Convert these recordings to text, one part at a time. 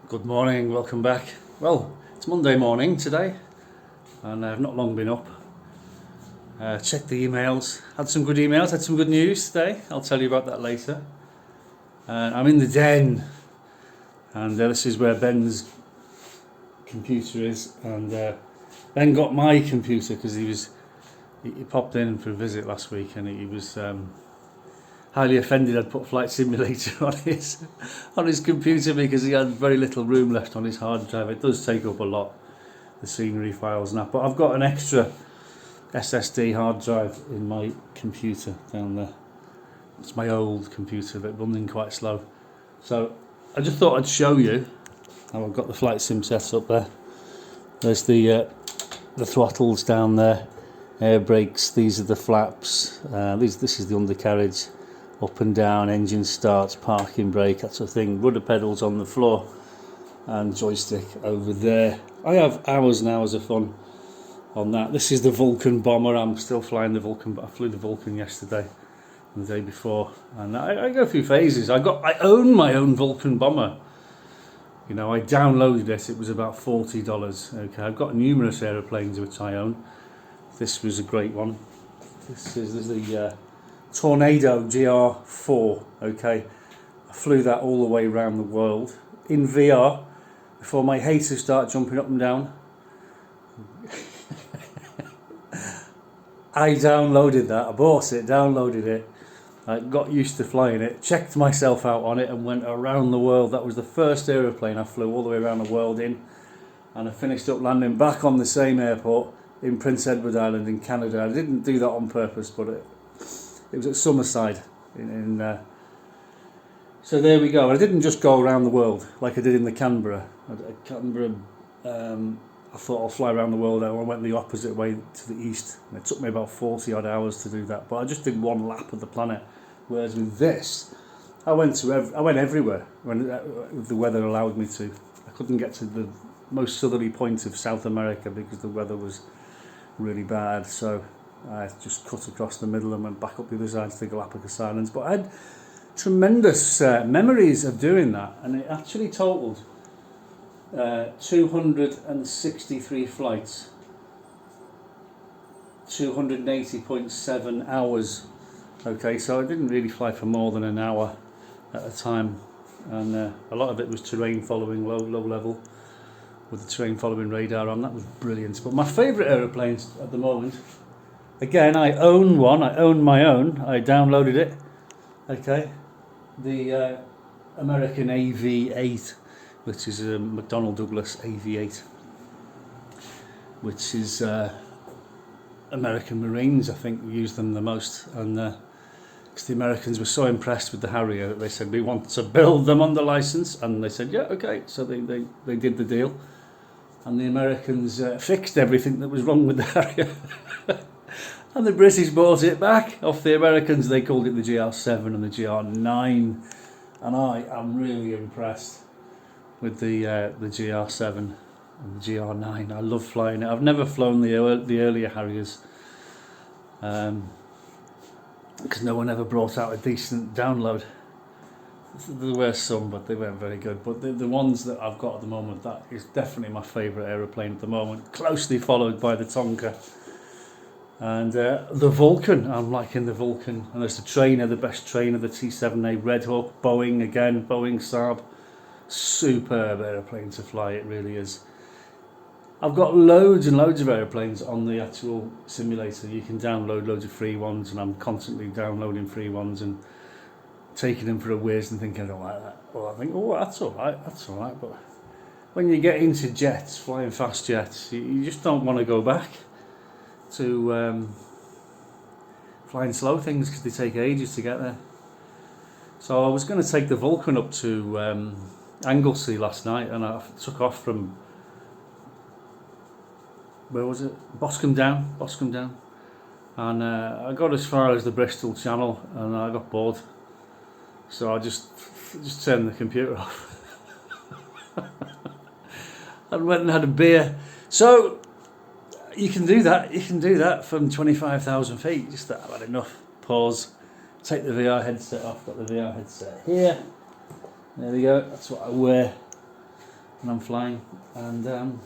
Good morning, welcome back. Well, it's Monday morning today, and I've not long been up. Checked the emails, had some good emails, had some good news today. I'll tell you about that later. I'm in the den, and this is where Ben's computer is. And Ben got my computer because he popped in for a visit last week, and he was highly offended I'd put Flight Simulator on his computer because he had very little room left on his hard drive. It does take up a lot, the scenery files and that, but I've got an extra SSD hard drive in my computer down there. It's my old computer that running quite slow. So I just thought I'd show you how I've got the flight sim set up there. There's the throttles down there, air brakes, these are the flaps, this is the undercarriage, up and down, engine starts, parking brake, that sort of thing, rudder pedals on the floor, and joystick over there. I have hours and hours of fun on that. This is the Vulcan bomber. I'm still flying the Vulcan. I flew the Vulcan yesterday and the day before, and I go through phases. I own my own Vulcan bomber. You know, I downloaded it. It was about $40. Okay, I've got numerous aeroplanes which I own. This was a great one. This is the Tornado GR4. Okay, I flew that all the way around the world in VR before my haters start jumping up and down. I downloaded that. I bought it, downloaded it. I got used to flying it, checked myself out on it, and went around the world. That was the first aeroplane I flew all the way around the world in, and I finished up landing back on the same airport in Prince Edward Island in Canada. I didn't do that on purpose, but it was at Summerside. So there we go. I didn't just go around the world like I did in the Canberra. I thought I'll fly around the world. I went the opposite way to the east, and it took me about 40 odd hours to do that. But I just did one lap of the planet. Whereas with this, I went everywhere when the weather allowed me to. I couldn't get to the most southerly point of South America because the weather was really bad. So I just cut across the middle and went back up the other side to the Galapagos Islands. But I had tremendous memories of doing that, and it actually totaled 263 flights, 280.7 hours. Okay, so I didn't really fly for more than an hour at a time, and a lot of it was terrain following, low level, with the terrain following radar on. That was brilliant. But my favourite aeroplanes at the moment, again, I own one. I own my own. I downloaded it. Okay, the American AV8, which is a McDonnell Douglas AV8, which is American Marines, I think, use them the most. And because the Americans were so impressed with the Harrier that they said, we want to build them under license, and they said, yeah, okay. So they did the deal, and the Americans fixed everything that was wrong with the Harrier. And the British bought it back off the Americans. They called it the GR7 and the GR9, and I am really impressed with the GR7 and the GR9. I love flying it. I've never flown the earlier Harriers because no one ever brought out a decent download. There were some, but they weren't very good. But the ones that I've got at the moment, that is definitely my favourite aeroplane at the moment, closely followed by the Tonka. And the Vulcan, I'm liking the Vulcan. And there's the trainer, the best trainer, the T-7A Red Hawk, Boeing again, Boeing Saab. Superb aeroplane to fly, it really is. I've got loads and loads of aeroplanes on the actual simulator. You can download loads of free ones, and I'm constantly downloading free ones and taking them for a whiz and thinking I don't like that. Or I think, oh, that's all right. But when you get into jets, flying fast jets, you just don't want to go back to flying slow things because they take ages to get there. So I was going to take the Vulcan up to Anglesey last night, and I took off from, where was it? Boscombe Down, and I got as far as the Bristol Channel, and I got bored, so I just turned the computer off and went and had a beer. So you can do that from 25,000 feet. Just that, I've had enough. Pause. Take the VR headset off. Got the VR headset here. There we go. That's what I wear and I'm flying, and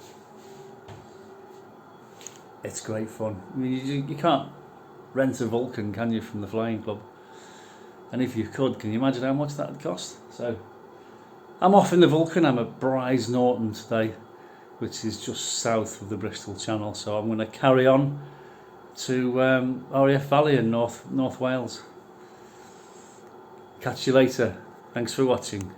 it's great fun. I mean, you can't rent a Vulcan, can you, from the flying club? And if you could, can you imagine how much that would cost? So I'm off in the Vulcan. I'm at Bryce Norton today, which is just south of the Bristol Channel. So I'm going to carry on to RAF Valley in North Wales. Catch you later. Thanks for watching.